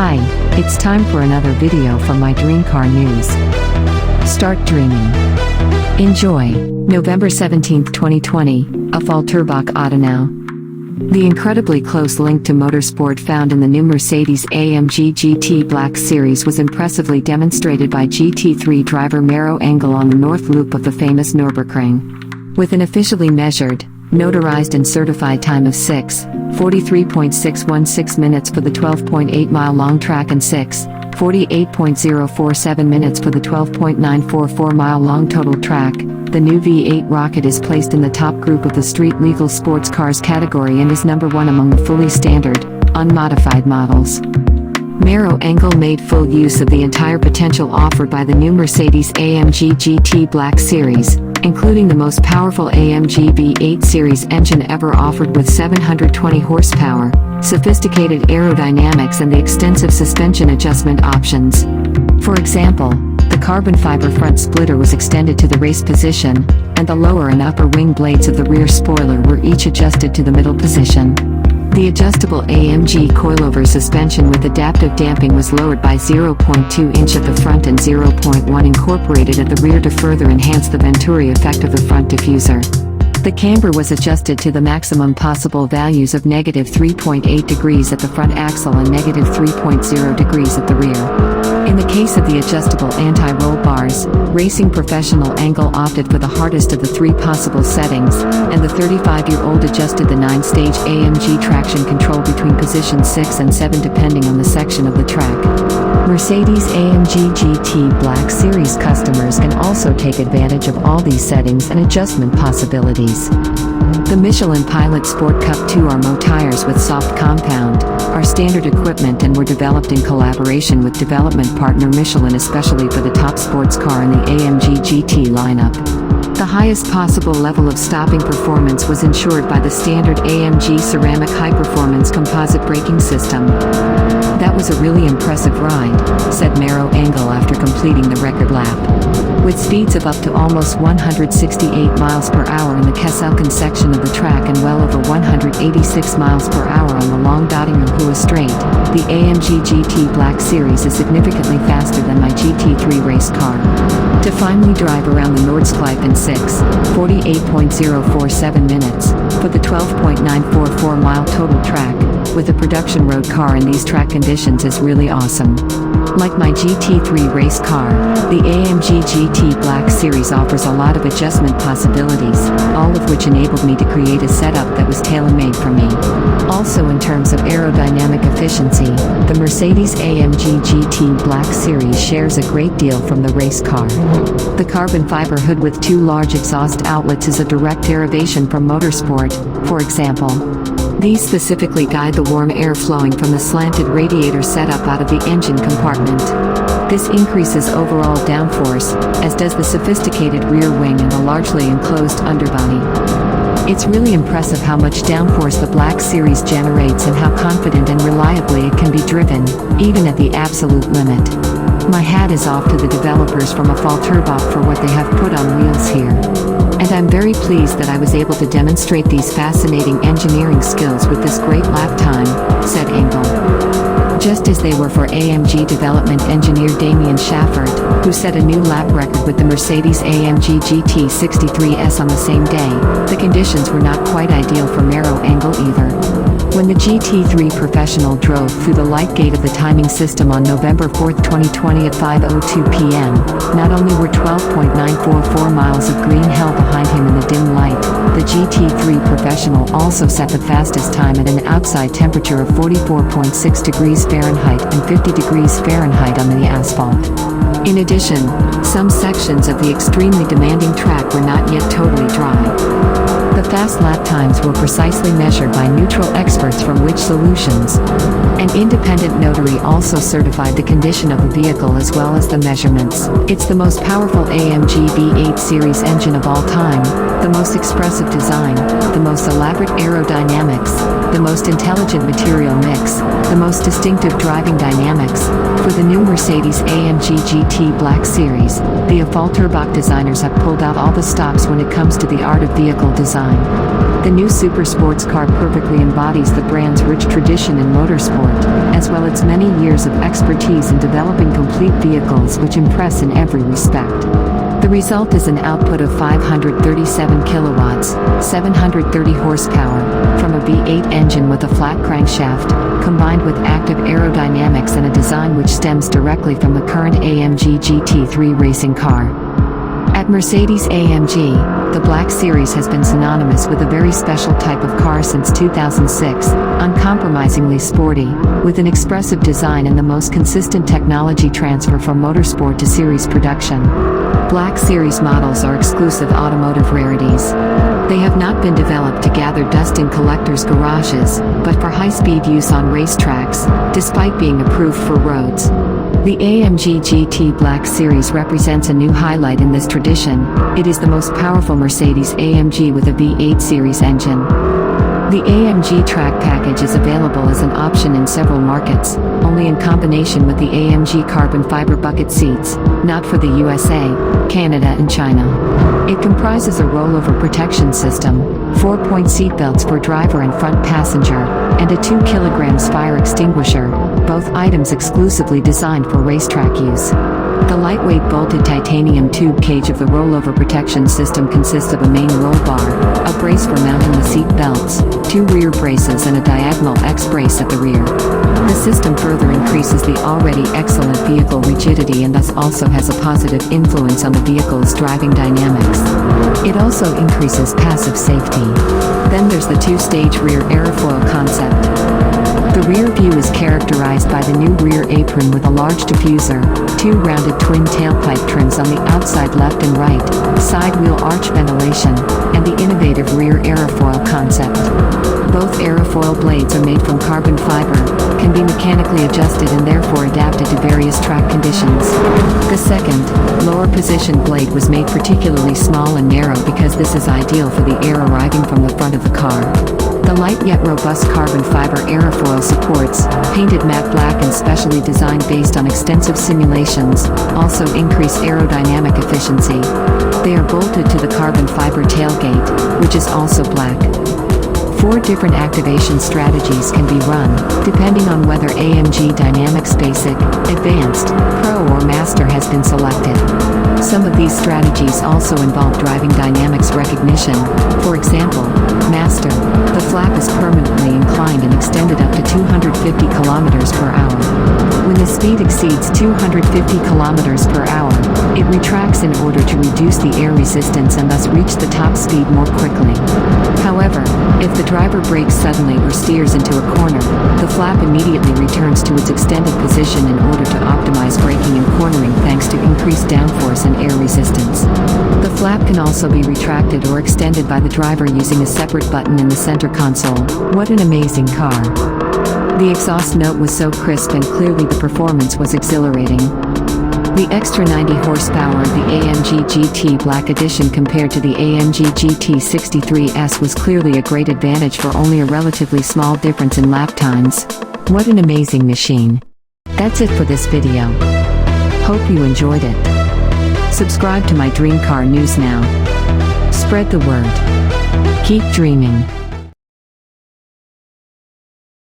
Hi, it's time for another video from my Dream Car News. Start dreaming. Enjoy. November 17, 2020, a Volltrairbach Autonau. The incredibly close link to motorsport found in the new Mercedes-AMG GT Black Series was impressively demonstrated by GT3 driver Maro Engel on the north loop of the famous Nürburgring. With an officially measured, notarized and certified time of 6:43.616 minutes for the 12.8-mile-long track and 6:48.047 minutes for the 12.944-mile-long total track, the new V8 rocket is placed in the top group of the street-legal sports cars category and is number 1 among the fully standard, unmodified models. Maro Engel made full use of the entire potential offered by the new Mercedes-AMG GT Black Series, including the most powerful AMG V8 series engine ever offered with 720 horsepower, sophisticated aerodynamics and the extensive suspension adjustment options. For example, the carbon fiber front splitter was extended to the race position, and the lower and upper wing blades of the rear spoiler were each adjusted to the middle position. The adjustable AMG coilover suspension with adaptive damping was lowered by 0.2 inch at the front and 0.1 incorporated at the rear to further enhance the Venturi effect of the front diffuser. The camber was adjusted to the maximum possible values of -3.8 degrees at the front axle and -3.0 degrees at the rear. In the case of the adjustable anti-roll bars, racing professional Engel opted for the hardest of the 3 possible settings, and the 35-year-old adjusted the 9-stage AMG traction control between positions 6 and 7 depending on the section of the track. Mercedes-AMG GT Black Series customers can also take advantage of all these settings and adjustment possibilities. The Michelin Pilot Sport Cup 2RMO tires with soft compound are standard equipment and were developed in collaboration with development partner Michelin especially for the top sports car in the AMG GT lineup. The highest possible level of stopping performance was ensured by the standard AMG ceramic high-performance composite braking system. "That was a really impressive ride," said Maro Engel after completing the record lap. With speeds of up to almost 168 miles per hour in the Kesselken section of the track and well over 186 miles per hour on the long Dottingham-Hua straight, the AMG GT Black Series is significantly faster than my GT3 race car. To finally drive around the Nordschleife in 6:48.047 minutes, for the 12.944-mile total track, with a production road car in these track conditions is really awesome. Like my GT3 race car, the AMG GT Black Series offers a lot of adjustment possibilities, all of which enabled me to create a setup that was tailor-made for me. Also in terms of aerodynamic efficiency, the Mercedes-AMG GT Black Series shares a great deal from the race car. The carbon fiber hood with 2 large exhaust outlets is a direct derivation from motorsport, for example. These specifically guide the warm air flowing from the slanted radiator setup out of the engine compartment. This increases overall downforce, as does the sophisticated rear wing and the largely enclosed underbody. It's really impressive how much downforce the Black Series generates and how confident and reliably it can be driven, even at the absolute limit. My hat is off to the developers from Volltrairbach for what they have put on wheels here. And I'm very pleased that I was able to demonstrate these fascinating engineering skills with this great lap time, said Engel. Just as they were for AMG development engineer Damien Schaffert, who set a new lap record with the Mercedes-AMG GT63S on the same day, the conditions were not quite ideal for Maro Engel either. When the GT3 professional drove through the light gate of the timing system on November 4, 2020 at 5:02 p.m., not only were 12.944 miles of green hell behind him in the dim light, the GT3 professional also set the fastest time at an outside temperature of 44.6 degrees Fahrenheit and 50 degrees Fahrenheit on the asphalt. In addition, some sections of the extremely demanding track were not yet totally dry. The fast lap times were precisely measured by neutral experts from Which Solutions. An independent notary also certified the condition of the vehicle as well as the measurements. It's the most powerful AMG V8 series engine of all time, the most expressive design, the most elaborate aerodynamics, the most intelligent material mix, the most distinctive driving dynamics. For the new Mercedes-AMG GT Black Series, the Volltrairbach designers have pulled out all the stops when it comes to the art of vehicle design. design. The new super sports car perfectly embodies the brand's rich tradition in motorsport, as well as many years of expertise in developing complete vehicles which impress in every respect. The result is an output of 537 kilowatts, 730 horsepower, from a V8 engine with a flat crankshaft, combined with active aerodynamics and a design which stems directly from the current AMG GT3 racing car. At Mercedes-AMG, the Black Series has been synonymous with a very special type of car since 2006, uncompromisingly sporty, with an expressive design and the most consistent technology transfer from motorsport to series production. Black Series models are exclusive automotive rarities. They have not been developed to gather dust in collectors' garages, but for high-speed use on racetracks, despite being approved for roads. The AMG GT Black Series represents a new highlight in this tradition. It is the most powerful Mercedes-AMG with a V8 series engine. The AMG track package is available as an option in several markets, only in combination with the AMG carbon fiber bucket seats, not for the USA, Canada and China. It comprises a rollover protection system, 4-point seatbelts for driver and front passenger, and a 2 kg fire extinguisher, both items exclusively designed for racetrack use. The lightweight bolted titanium tube cage of the rollover protection system consists of a main roll bar, a brace for mounting the seat belts, 2 rear braces and a diagonal X brace at the rear. The system further increases the already excellent vehicle rigidity and thus also has a positive influence on the vehicle's driving dynamics. It also increases passive safety. Then there's the 2-stage rear airfoil concept. The rear view is characterized by the new rear apron with a large diffuser, 2 rounded twin tailpipe trims on the outside left and right, side wheel arch ventilation, and the innovative rear aerofoil concept. Both aerofoil blades are made from carbon fiber, can be mechanically adjusted and therefore adapted to various track conditions. The second, lower position blade was made particularly small and narrow because this is ideal for the air arriving from the front of the car. The light yet robust carbon fiber aerofoil supports, painted matte black and specially designed based on extensive simulations, also increase aerodynamic efficiency. They are bolted to the carbon fiber tailgate, which is also black. 4 different activation strategies can be run, depending on whether AMG Dynamics Basic, Advanced, Pro or Master has been selected. Some of these strategies also involve driving dynamics recognition. For example, Master, the flap is permanently inclined and extended up to 250 km per hour. When the speed exceeds 250 km per hour, it retracts in order to reduce the air resistance and thus reach the top speed more quickly. However, if the driver brakes suddenly or steers into a corner, the flap immediately returns to its extended position in order to optimize braking and cornering thanks to increased downforce and air resistance. The flap can also be retracted or extended by the driver using a separate button in the center console. What an amazing car! The exhaust note was so crisp and clearly the performance was exhilarating. The extra 90 horsepower of the AMG GT Black Edition compared to the AMG GT63S was clearly a great advantage for only a relatively small difference in lap times. What an amazing machine! That's it for this video. Hope you enjoyed it. Subscribe to my Dream Car News now. Spread the word. Keep dreaming.